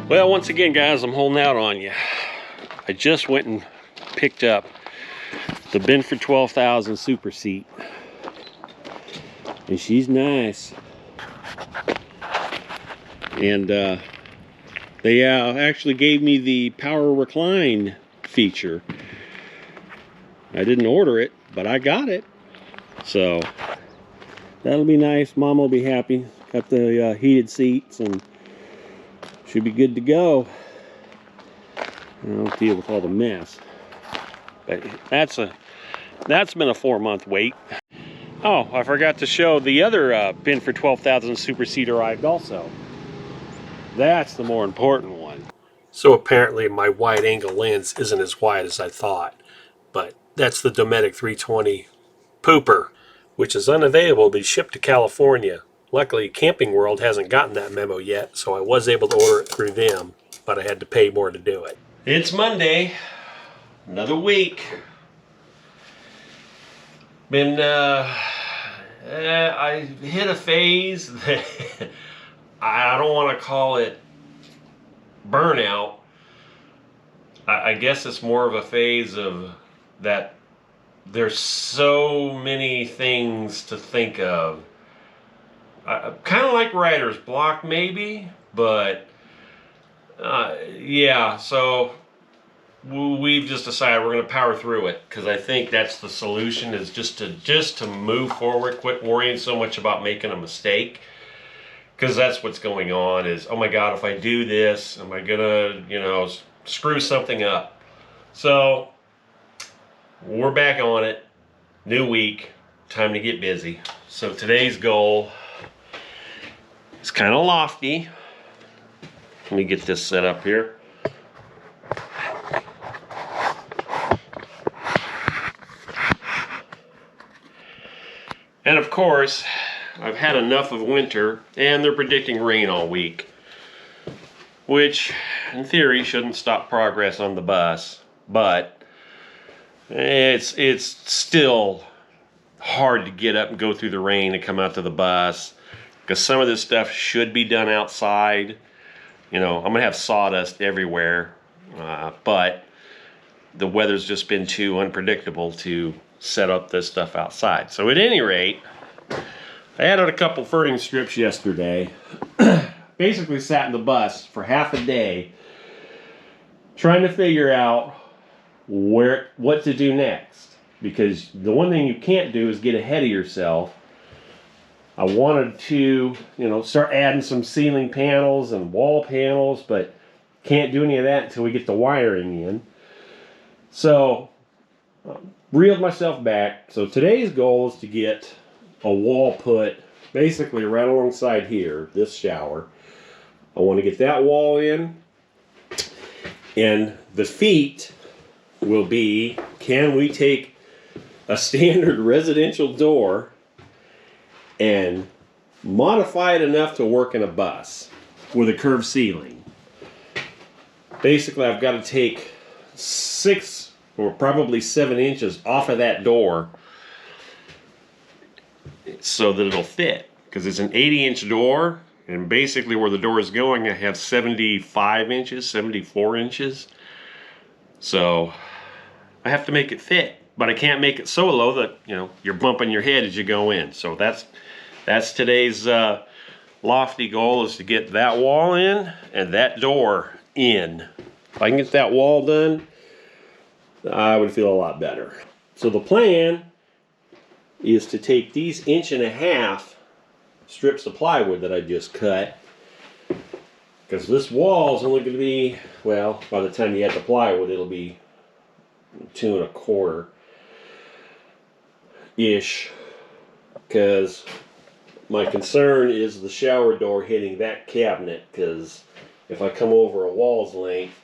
Well, once again, guys, I'm holding out on you. I just went and picked up the Benford 12,000 Super Seat, and she's nice. And they actually gave me the power recline feature. I didn't order it, but I got it, so that'll be nice. Mom will be happy. Got the heated seats and should be good to go. I'll deal with all the mess. But that's been a 4-month wait. Oh, I forgot to show the other Benford 12,000 Super Seat arrived also. That's the more important one. So apparently my wide angle lens isn't as wide as I thought, but that's the Dometic 320 Pooper, which is unavailable to be shipped to California. Luckily, Camping World hasn't gotten that memo yet, so I was able to order it through them, but I had to pay more to do it. It's Monday, another week. I hit a phase that I don't want to call it burnout. I guess it's more of a phase of that there's so many things to think of. Kind of like writer's block maybe, but yeah, so we've just decided we're going to power through it, because I think that's the solution, is just to move forward, quit worrying so much about making a mistake, because that's what's going on. Is, oh my God, if I do this, am I gonna, screw something up? So we're back on it. New week, time to get busy. So today's goal is kind of lofty. Let me get this set up here. And of course, I've had enough of winter, and they're predicting rain all week, which in theory shouldn't stop progress on the bus, but it's still hard to get up and go through the rain and come out to the bus, because some of this stuff should be done outside. I'm gonna have sawdust everywhere, but the weather's just been too unpredictable to set up this stuff outside. So at any rate, I added a couple furring strips yesterday. Basically sat in the bus for half a day trying to figure out what to do next, because the one thing you can't do is get ahead of yourself. I wanted to, start adding some ceiling panels and wall panels, but can't do any of that until we get the wiring in. So, reeled myself back. So today's goal is to get a wall put basically right alongside here, this shower. I want to get that wall in. And the feat will be, can we take a standard residential door and modify it enough to work in a bus with a curved ceiling? Basically, I've got to take 6 or probably 7 inches off of that door so that it'll fit, because it's an 80-inch door, and basically where the door is going, I have 75 inches, 74 inches. So I have to make it fit, but I can't make it so low that you're bumping your head as you go in. So that's today's lofty goal, is to get that wall in and that door in. If I can get that wall done, I would feel a lot better. So the plan is to take these 1.5 inch strips of plywood that I just cut, because this wall is only going to be, well, by the time you add the plywood, it'll be 2.25 ish, because my concern is the shower door hitting that cabinet, because if I come over a wall's length,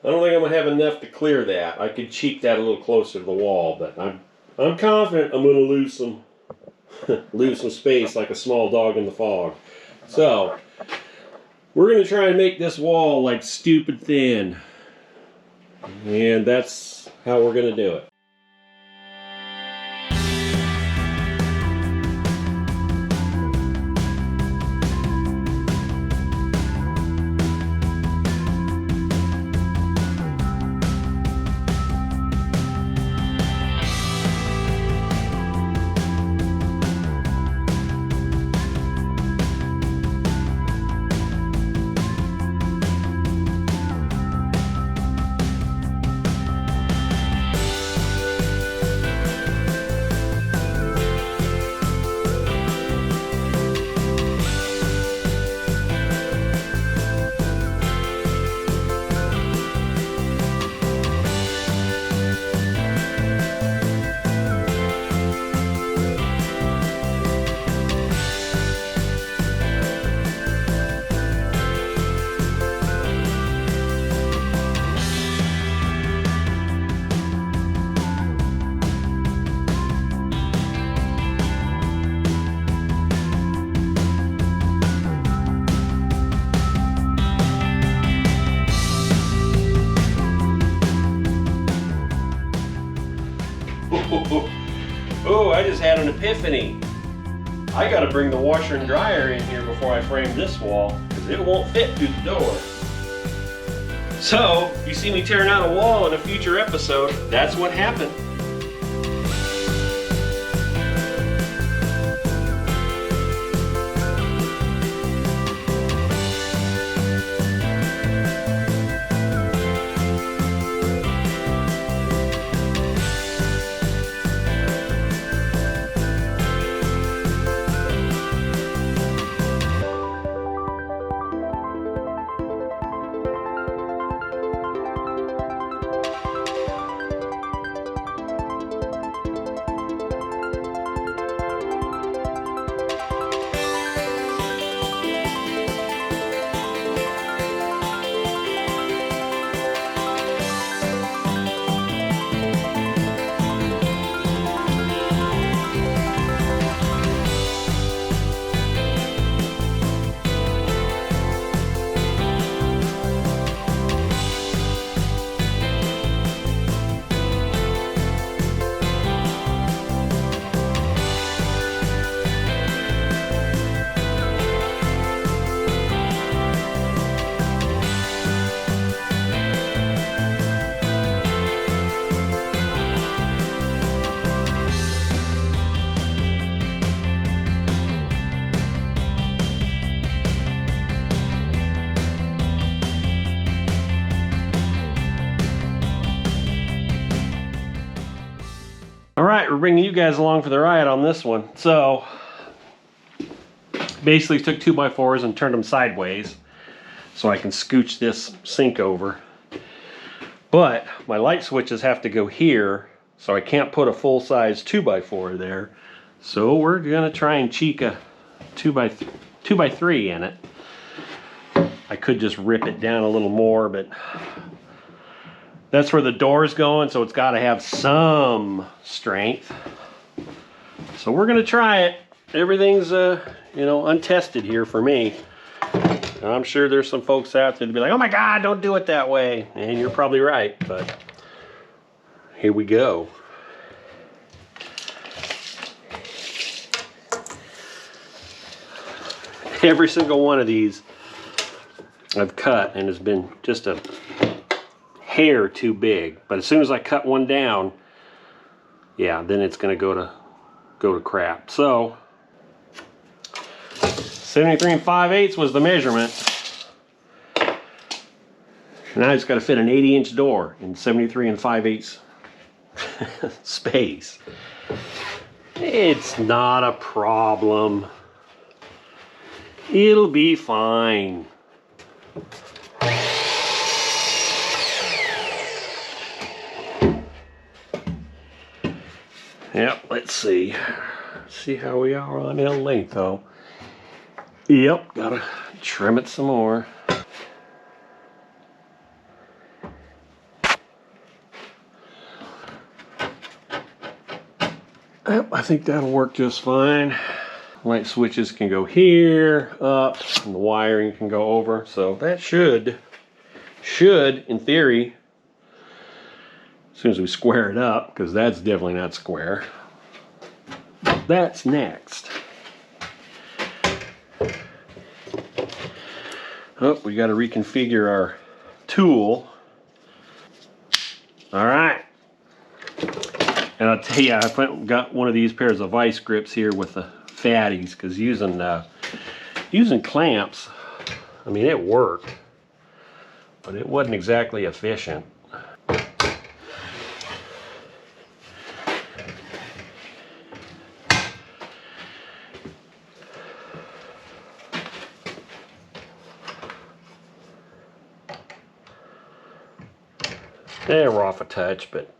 I don't think I'm going to have enough to clear that. I could cheek that a little closer to the wall, but I'm confident I'm going to lose some space like a small dog in the fog. So we're going to try and make this wall like stupid thin, and that's how we're going to do it. epiphany. I gotta bring the washer and dryer in here before I frame this wall, because it won't fit through the door. So, if you see me tearing out a wall in a future episode, that's what happened. All right, we're bringing you guys along for the ride on this one. So, basically took 2x4s and turned them sideways so I can scooch this sink over. But my light switches have to go here, so I can't put a full-size 2x4 there. So we're gonna try and cheek a 2x3 in it. I could just rip it down a little more, but that's where the door's going, so it's got to have some strength. So we're gonna try it. Everything's you know, untested here for me. And I'm sure there's some folks out there to be like, "Oh my God, don't do it that way." And you're probably right, but here we go. Every single one of these I've cut and has been just a hair too big, but as soon as I cut one down, yeah, then it's gonna go to crap. So 73 5/8 was the measurement. Now I just got to fit an 80-inch door in 73 5/8 space. It's not a problem. It'll be fine. Yep, let's see. See how we are on L length though. Yep, gotta trim it some more. Yep, I think that'll work just fine. Light switches can go here, up, and the wiring can go over. So that should, in theory, as soon as we square it up, because that's definitely not square. That's next. Oh, we got to reconfigure our tool. All right. And I'll tell you, I've got one of these pairs of vice grips here with the fatties, because using clamps, I mean, it worked, but it wasn't exactly efficient. Yeah, we're off a touch, but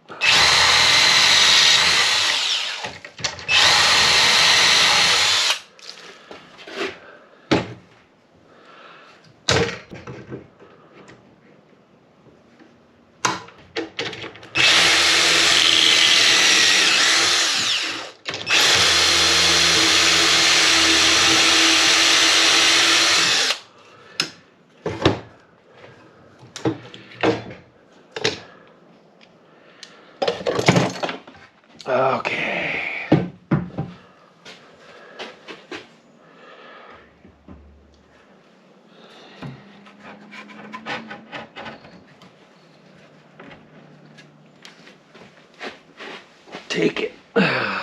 take it. I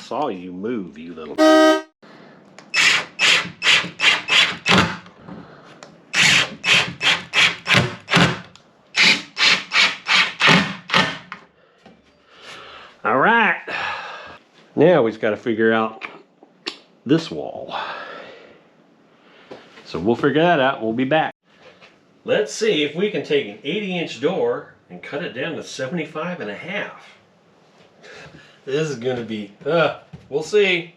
saw you move, you little... All right. Now we've got to figure out this wall. So we'll figure that out. We'll be back. Let's see if we can take an 80-inch door and cut it down to 75.5. This is going to be, we'll see.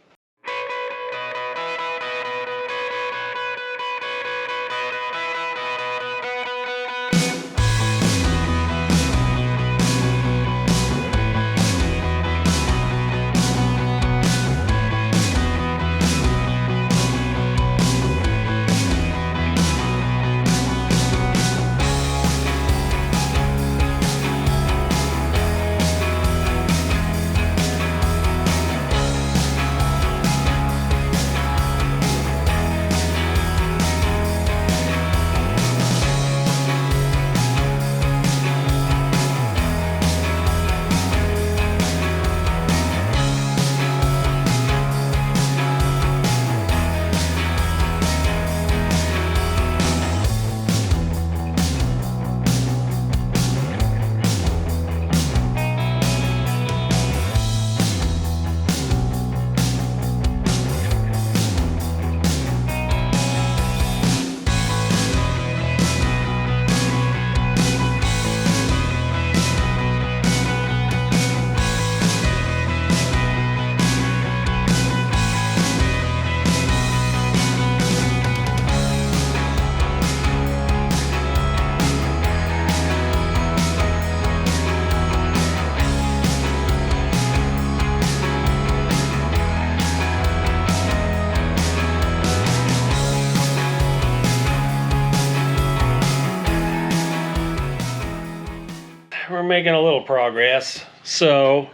We're making a little progress. So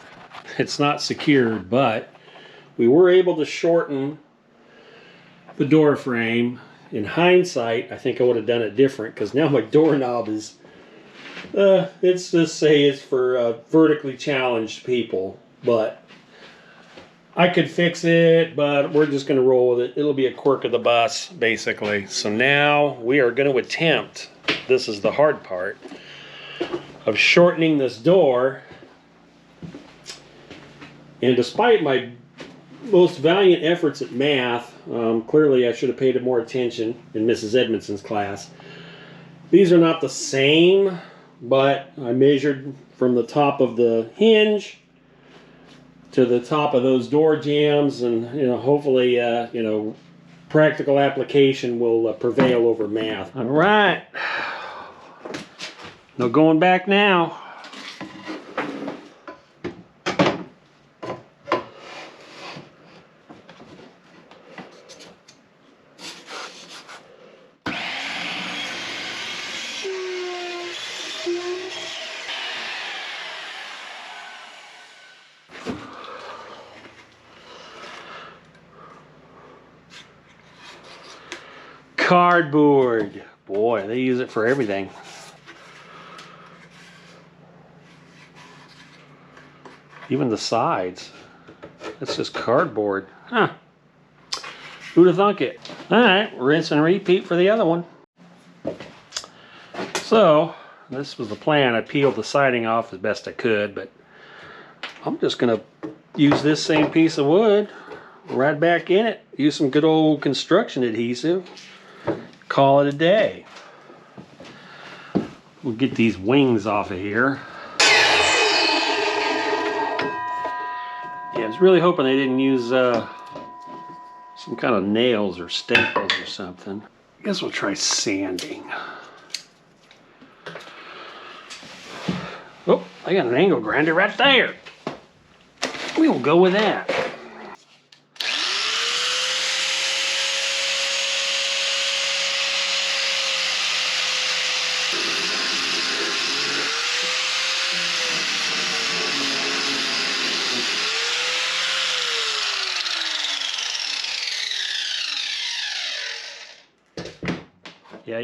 it's not secured, but we were able to shorten the door frame. In hindsight, I think I would have done it different, because now my doorknob is, let's just say it's for vertically challenged people, but I could fix it, but we're just going to roll with it. It'll be a quirk of the bus, basically. So now we are going to attempt, this is the hard part, of shortening this door. And despite my most valiant efforts at math, clearly I should have paid more attention in Mrs. Edmondson's class. These are not the same, but I measured from the top of the hinge to the top of those door jambs, and hopefully practical application will prevail over math. All right. No going back now. Cardboard. Boy, they use it for everything. Even the sides. That's just cardboard. Huh. Who'd have thunk it? Alright, rinse and repeat for the other one. So, this was the plan. I peeled the siding off as best I could, but I'm just going to use this same piece of wood right back in it. Use some good old construction adhesive. Call it a day. We'll get these wings off of here. Yeah, I was really hoping they didn't use some kind of nails or staples or something. I guess we'll try sanding. Oh, I got an angle grinder right there. We will go with that.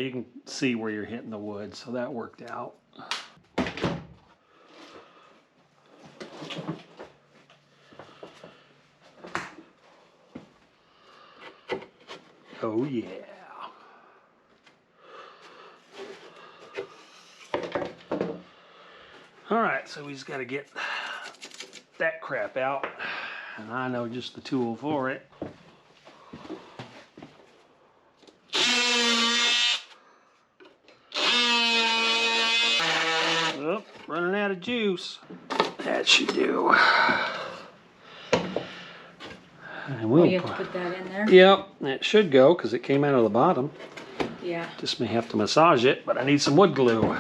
you can see where you're hitting the wood, so that worked out. Oh yeah. All right, so we just got to get that crap out, and I know just the tool for it. Oh, running out of juice. That should do. And we'll you have to put that in there? Yep, it should go because it came out of the bottom. Yeah. Just may have to massage it, but I need some wood glue.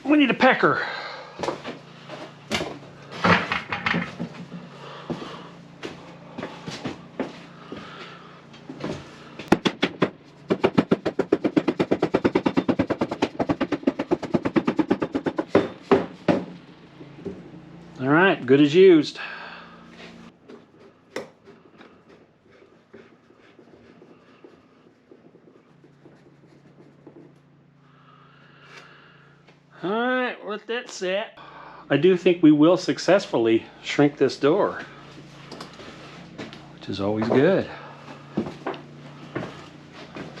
We need a pecker. All right, good as used. All right, let that set. I do think we will successfully shrink this door, which is always good.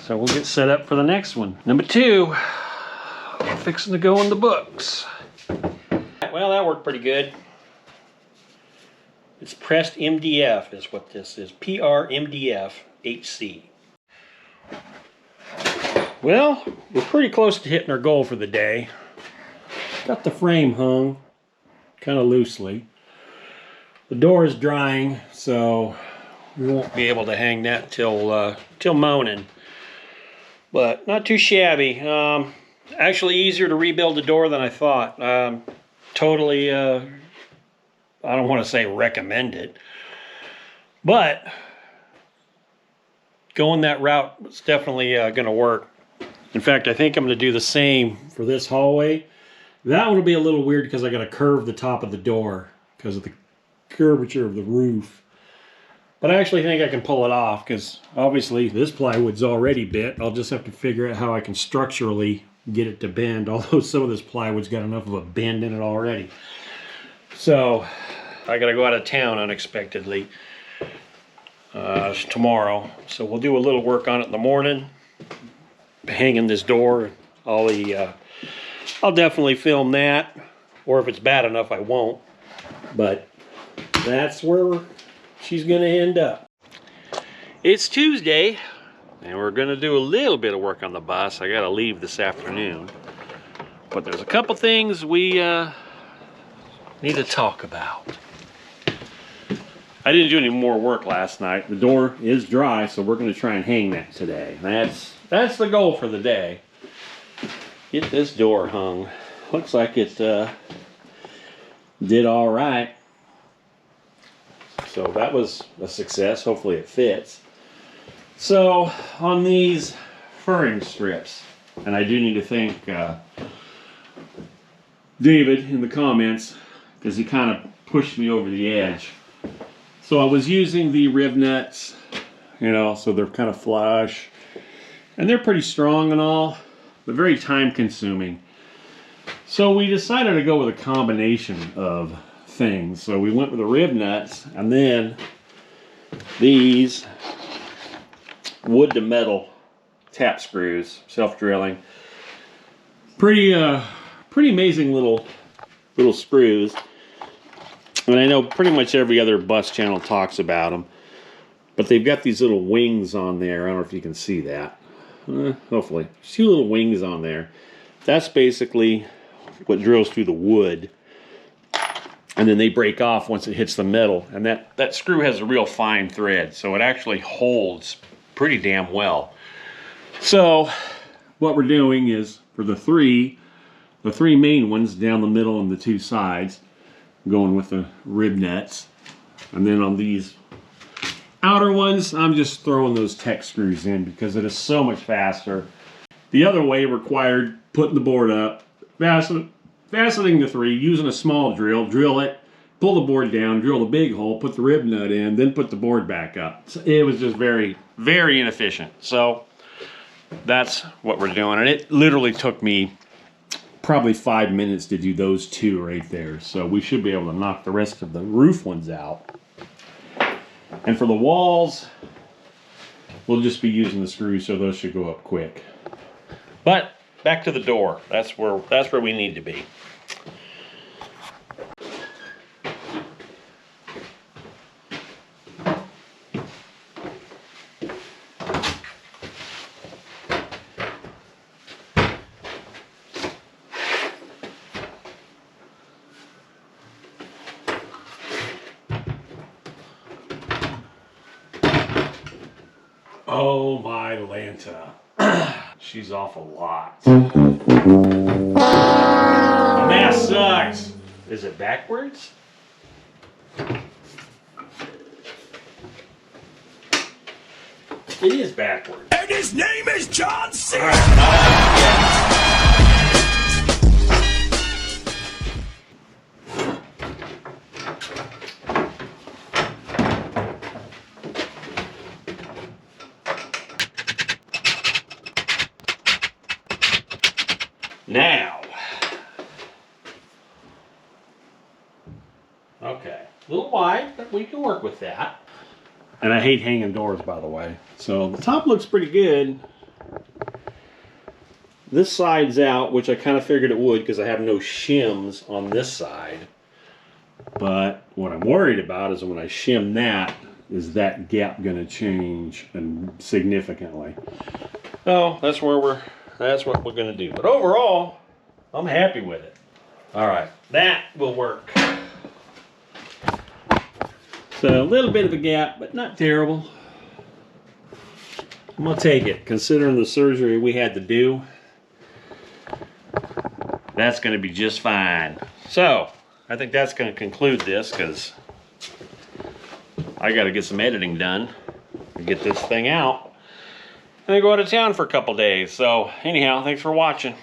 So we'll get set up for the next one. Number 2, fixing to go in the books. Well, that worked pretty good. It's pressed MDF is what this is. PRMDF HC. Well, we're pretty close to hitting our goal for the day. Got the frame hung kind of loosely. The door is drying, so we won't be able to hang that till morning. But not too shabby. Actually easier to rebuild the door than I thought. Totally, I don't want to say recommend it, but going that route is definitely going to work. In fact, I think I'm going to do the same for this hallway. That one will be a little weird because I got to curve the top of the door because of the curvature of the roof. But I actually think I can pull it off because obviously this plywood's already bent. I'll just have to figure out how I can structurally get it to bend, although some of this plywood's got enough of a bend in it already. So I got to go out of town unexpectedly tomorrow. So we'll do a little work on it in the morning, hanging this door. I'll definitely film that, or if it's bad enough, I won't. But that's where she's going to end up. It's Tuesday, and we're going to do a little bit of work on the bus. I got to leave this afternoon. But there's a couple things we need to talk about. I didn't do any more work last night. The door is dry, so we're going to try and hang that today. That's the goal for the day. Get this door hung. Looks like it did all right. So that was a success. Hopefully it fits. So on these furring strips, and I do need to thank David in the comments because he kind of pushed me over the edge. So I was using the rib nuts, you know, so they're kind of flush. And they're pretty strong and all, but very time consuming. So we decided to go with a combination of things. So we went with the rib nuts and then these wood to metal tap screws, self-drilling. Pretty amazing little screws. And I know pretty much every other bus channel talks about them, but they've got these little wings on there. I don't know if you can see that. Hopefully. 2 little wings on there. That's basically what drills through the wood. and then they break off once it hits the metal. And that screw has a real fine thread, so it actually holds pretty damn well. So what we're doing is, for the three main ones down the middle and the two sides, going with the rib nuts. And then on these outer ones, I'm just throwing those Tech screws in because it is so much faster. The other way required putting the board up, fastening the three, using a small drill it, pull the board down, drill the big hole, put the rib nut in, then put the board back up. So it was just very, very inefficient. So that's what we're doing. And it literally took me probably 5 minutes to do those two right there. So we should be able to knock the rest of the roof ones out. And for the walls, we'll just be using the screws, so those should go up quick. But back to the door. That's where we need to be. Oh my Lanta. She's off a lot. The math sucks. Is it backwards? It is backwards. And his name is John C. Now, okay, a little wide, but we can work with that. And I hate hanging doors, by the way. So the top looks pretty good. This side's out, which I kind of figured it would because I have no shims on this side. But what I'm worried about is when I shim that, is that gap going to change significantly. So that's what we're going to do. But overall, I'm happy with it. All right, that will work. So a little bit of a gap, but not terrible. I'm gonna take it, considering the surgery we had to do. That's gonna be just fine. So, I think that's gonna conclude this, because I gotta get some editing done and get this thing out. And then go out of town for a couple days. So, anyhow, thanks for watching.